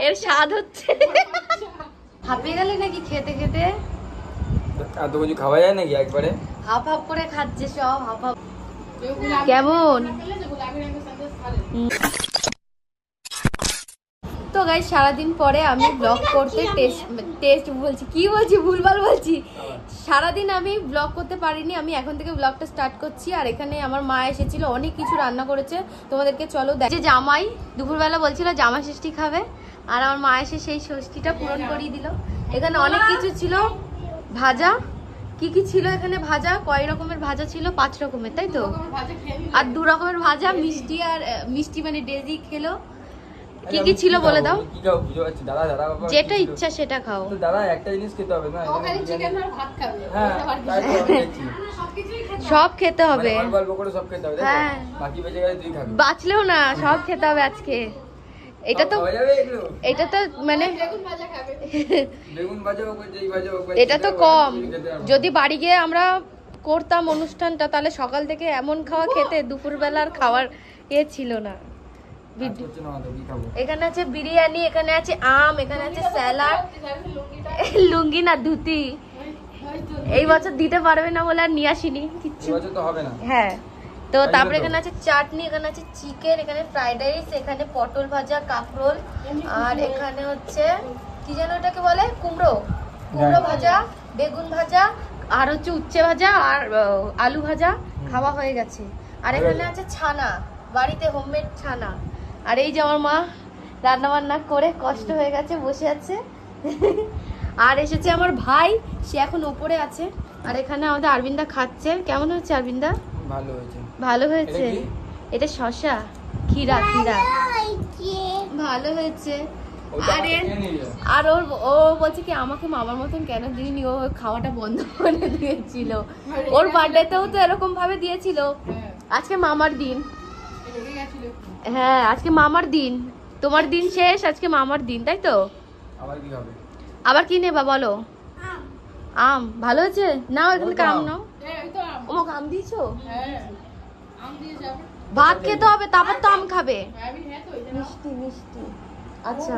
এর স্বাদ হচ্ছে। হাঁপিয়ে গেলে নাকি খেতে খেতে? এত কিছু খাওয়া যায় নাকি একবারে? হাফ হাফ করে খাচ্ছে সব, হাফ হাফ। কেমন? তো গাইস সারাদিন পরে আমি ব্লগ করতে টেস্ট বলছি, কি বলছি ভুলভাল বলছি। সারাদিন আমি ব্লগ করতে পারিনি, আমি এখন থেকে ব্লগটা স্টার্ট করছি। আর এখানে আমার মা এসেছিল, অনেক কিছু রান্না করেছে, তোমাদেরকে চলো দেখ। যে জামাই দুপুরবেলা বলছিল জামাই ষষ্ঠী খাবে, আর আমার মা এসে সেই ষষ্ঠীটা পূরণ করিয়ে দিল। এখানে অনেক কিছু ছিল, ভাজা কি কি ছিল এখানে, ভাজা কয় রকমের ভাজা ছিল, 5 রকমের তাই তো, আর 2 রকমের ভাজা, মিষ্টি, আর মিষ্টি মানে ডেজি খেলো। কি কি ছিল বলে দাও? কি খাও বুঝতে পারছি দাদা, দাদা বাবা যেটা ইচ্ছা সেটা খাও। তো দাদা একটা জিনিস খেতে হবে না, ও খালি চিকেন আর ভাত খাবে। হ্যাঁ তাই তো আমি দেখছি। সব খেতে হবে, অল্প অল্প করে সব খেতে হবে, হ্যাঁ। বাকি বেঁচে গেলে তুই খাবি। বাঁচলেও না, সব খেতে হবে আজকে। এটা তো খাওয়া যাবে এগুলো? এটা তো মানে বেগুন ভাজা খাবে। বেগুন ভাজা হোক যেই ভাজা হোক, এটা তো কম। যদি বাড়ি গিয়ে আমরা করতাম অনুষ্ঠানটা, তাহলে সকাল থেকে এমন খাওয়া খেতে, দুপুরবেলার খাওয়ার ছিল না। এখানে আছে বিরিয়ানি, এখানে আছে আম, এখানে আছে স্যালাড, লুঙ্গি না ধুতি এই বছর দিতে পারবে না বলে আর নিয়ে আসিনি কিচ্ছু। হ্যাঁ, তো তারপরে এখানে আছে চাটনি, এখানে আছে চিকেন, এখানে ফ্রাইড রাইস, এখানে পটল ভাজা, কাঁকরোল, আর এখানে হচ্ছে কি যেন এটাকে বলে, কুমড়ো ভাজা, বেগুন ভাজা, আর হচ্ছে উচ্ছে ভাজা, আর আলু ভাজা। খাওয়া হয়ে গেছে। আর এখানে আছে ছানা, বাড়িতে হোমমেড ছানা। আর এই যে আমার মা রান্না বান্না করে কষ্ট হয়ে গেছে, বসে আছে। আর এসেছে আমার ভাই, সে এখন ওপরে আছে। আর এখানে আমাদের আরবিন্দা খাচ্ছে। কেমন হচ্ছে আরবিন্দা? ভালো হয়েছে। এটা শসা, খিরা ভালো হয়েছে। আর ও বলছে কি আমাকে মামার মতন কেন দিইনি, ও খাওয়াটা বন্ধ করে দিয়েছিল। ওর বার্থডেতেও তো এরকম ভাবে দিয়েছিল। আজকে মামার দিন, হ্যাঁ আজকে মামার দিন, তোমার দিন শেষ, আজকে মামার দিন, তাই তো? আবার কি নেবা বলো? আম ভালো হয়েছে, নাও এখানে আম নাও। ও আম দিয়েছো? ভাত খেতে হবে, তারপর তো আম খাবে। মিষ্টি মিষ্টি, আচ্ছা।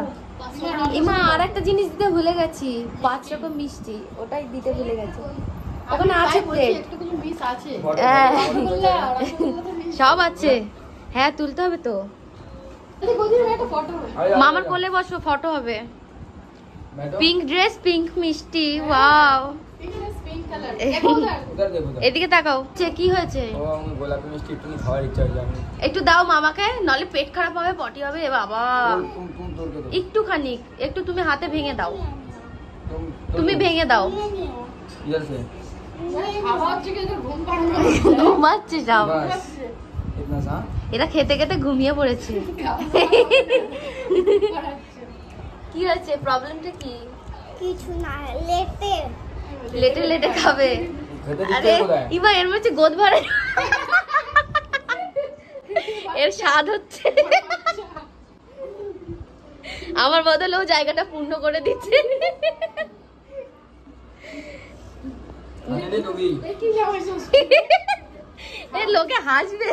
ইমা আর একটা জিনিস দিতে ভুলে গেছি, 5 রকম মিষ্টি, ওটাই দিতে ভুলে গেছি। ওখানে আছে প্লেট, সব আছে। হ্যাঁ তুলতে হবে তো। মামার কোলে বসো, ফটো হবে। পিঙ্ক ড্রেস, পিঙ্ক মিষ্টি, ওয়াও। এদিকে তাকাও, কি হয়েছে? একটু দাও মামাকে, নলে পেট খারাপ হবে, পটি হবে। এ বাবা, একটুখানি, একটু তুমি হাতে ভেঙে দাও, তুমি ভেঙে দাও। ঘুমাচ্ছে সব, এরা খেতে খেতে ঘুমিয়ে পড়েছে। কি হয়েছে, প্রবলেমটা কি? কিছু না, লেটে লেটে লেটে খাবে। আরে ইমা এর মধ্যে গোদ ভরে, এর স্বাদ হচ্ছে। আমার বদলে ও জায়গাটা পূর্ণ করে দিচ্ছে। লোকে হাসবে।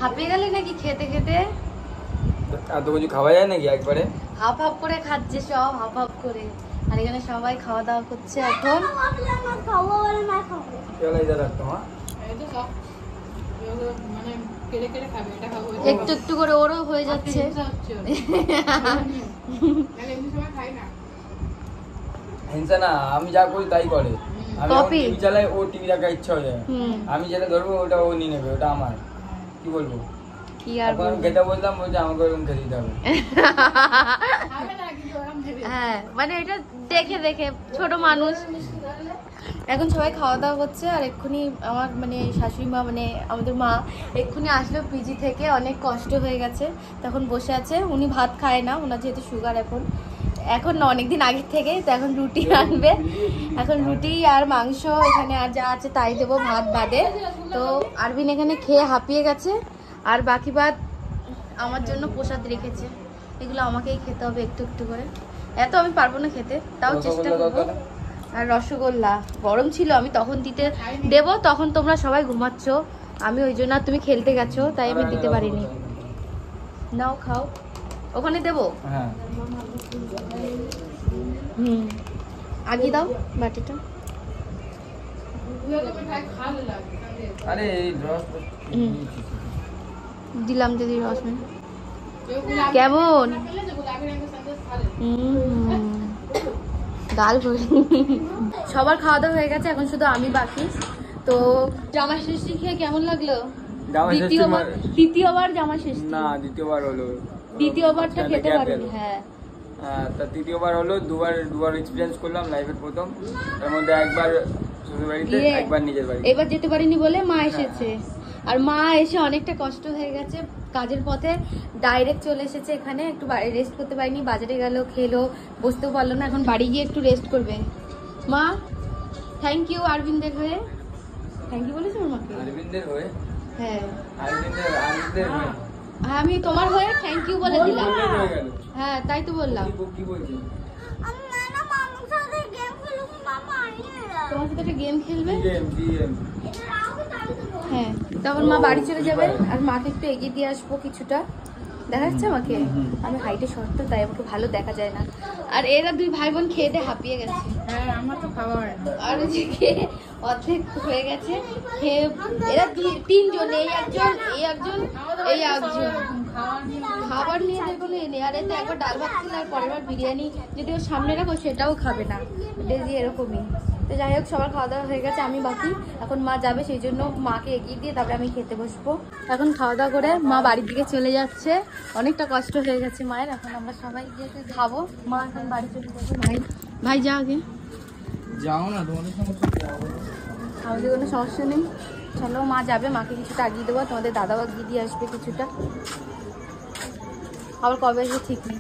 হাঁপিয়ে গেলে নাকি খেতে খেতে? এত কিছু খাওয়া যায় নাকি একবারে? হাফ হাফ করে খাচ্ছে সব, হাফ হাফ করে। আর এখানে সবাই খাওয়া দাওয়া করছে এখন। একটু একটু করে ওরও হয়ে যাচ্ছে। হিংসা না, আমি যা করি তাই করে। আমি টিভি চালাই, ও টিভি দেখার ইচ্ছা হয়ে যায়। আমি যেটা ধরবো ওটা ও নিয়ে নেবে, ওটা আমার। কি বলবো? কি আর বলবো, খেতে বললাম বলছে আমাকে ওরকম খেতে দিতে হবে। হ্যাঁ মানে এটা দেখে দেখে, ছোট মানুষ। এখন সবাই খাওয়া দাওয়া করছে। আর এক্ষুনি আমার মানে শাশুড়ি মা, মানে আমাদের মা এক্ষুনি আসলো পিজি থেকে, অনেক কষ্ট হয়ে গেছে, তখন বসে আছে। উনি ভাত খায় না, ওনার যেহেতু সুগার এখন না, অনেকদিন আগের থেকে। তো এখন রুটি আনবে, এখন রুটি আর মাংস এখানে আর যা আছে তাই দেবো, ভাত বাদে। তো আরবিন এখানে খেয়ে হাঁপিয়ে গেছে, আর বাকি ভাত আমার জন্য প্রসাদ রেখেছে, এগুলো আমাকেই খেতে হবে একটু একটু করে। এত আমি পারবো না খেতে, তাও চেষ্টা করবো। আর রসগোল্লা গরম ছিল, আমি তখন দিতে দেবো, তখন তোমরা সবাই ঘুমাচ্ছ, আমি ওই জন্য, তুমি খেলতে গেছো তাই আমি দিতে পারিনি। নাও খাও, ওখানে দেবো। হ্যাঁ আগে দাও বাটিটা। আরে এই রস দিলাম যদি রসমেন কেমন ডাল ভরি। সবার খাওয়া দাওয়া হয়ে গেছে, এখন শুধু আমি বাকি। তো জামা ষষ্ঠী খেয়ে কেমন লাগলো? দ্বিতীয়বার জামা ষষ্ঠী না, দ্বিতীয়বার হলো। দ্বিতীয়বারটা খেতে পারিনি। হ্যাঁ তা তৃতীয়বার হলো, দুবার এক্সপিরিয়েন্স করলাম লাইফের প্রথম। তার মধ্যে একবার শ্বশুর বাড়িতে, একবার নিজের বাড়িতে। এবার যেতে পারিনি বলে মা এসেছে, আর মা এসে অনেকটা কষ্ট হয়ে গেছে। কাজের পথে ডাইরেক্ট চলে এসেছে এখানে, একটু রেস্ট করতে পারিনি। বাজারে গেল, খেলো, বসতেও পারলো না। এখন বাড়ি গিয়ে একটু রেস্ট করবে। মা থ্যাংক ইউ আরবিন্দের হয়ে। থ্যাংক ইউ বলেছো মাকে? আরবিন্দের হয়ে? হ্যাঁ আরবিন্দের হয়ে? হ্যাঁ আমি তোমার হয়ে থ্যাংক ইউ বলে দিলাম। হ্যাঁ তাই তো বললাম। কি বলছি? তোমার সাথে একটা গেম খেলবে। গেম। হ্যাঁ তারপর মা বাড়ি চলে যাবে, আর মাকে একটু এগিয়ে দিয়ে আসবো কিছুটা। দেখা যাচ্ছে আমাকে? আমি হাইটে শর্ট, তাই আমাকে ভালো দেখা যায় না। আর এরা দুই ভাই বোন খেয়ে দিয়ে হাঁপিয়ে গেছে। হ্যাঁ আমার তো খাওয়া হয় না। আর যে খেয়ে অর্ধেক হয়ে গেছে খেয়ে। এরা তিনজন, এই একজন, এই একজন, এই একজন। খাবার নিয়ে দেখুন এনে, আর এতে একবার ডাল ভাত খেলে আর পরের বার বিরিয়ানি যদি ওর সামনে রাখো সেটাও খাবে না। ডেজি এরকমই। তো যাই হোক, সবার খাওয়া দাওয়া হয়ে গেছে, আমি বাকি। এখন মা যাবে, সেই জন্য মাকে এগিয়ে দিয়ে তারপরে আমি খেতে বসবো। এখন খাওয়া দাওয়া করে মা বাড়ির দিকে চলে যাচ্ছে। অনেকটা কষ্ট হয়ে গেছে মায়ের, এখন আমরা সবাই গিয়ে খাবো। মা এখন বাড়ি চলে যাবে। ভাই যা আগে যাও না, তোমাদের সমস্যা। আমাদের কোনো সমস্যা নেই, চলো। মা যাবে, মাকে কিছুটা আগিয়ে দেবো, তোমাদের দাদাও আগিয়ে দিয়ে আসবে কিছুটা। আবার কবে আসবে ঠিক নেই।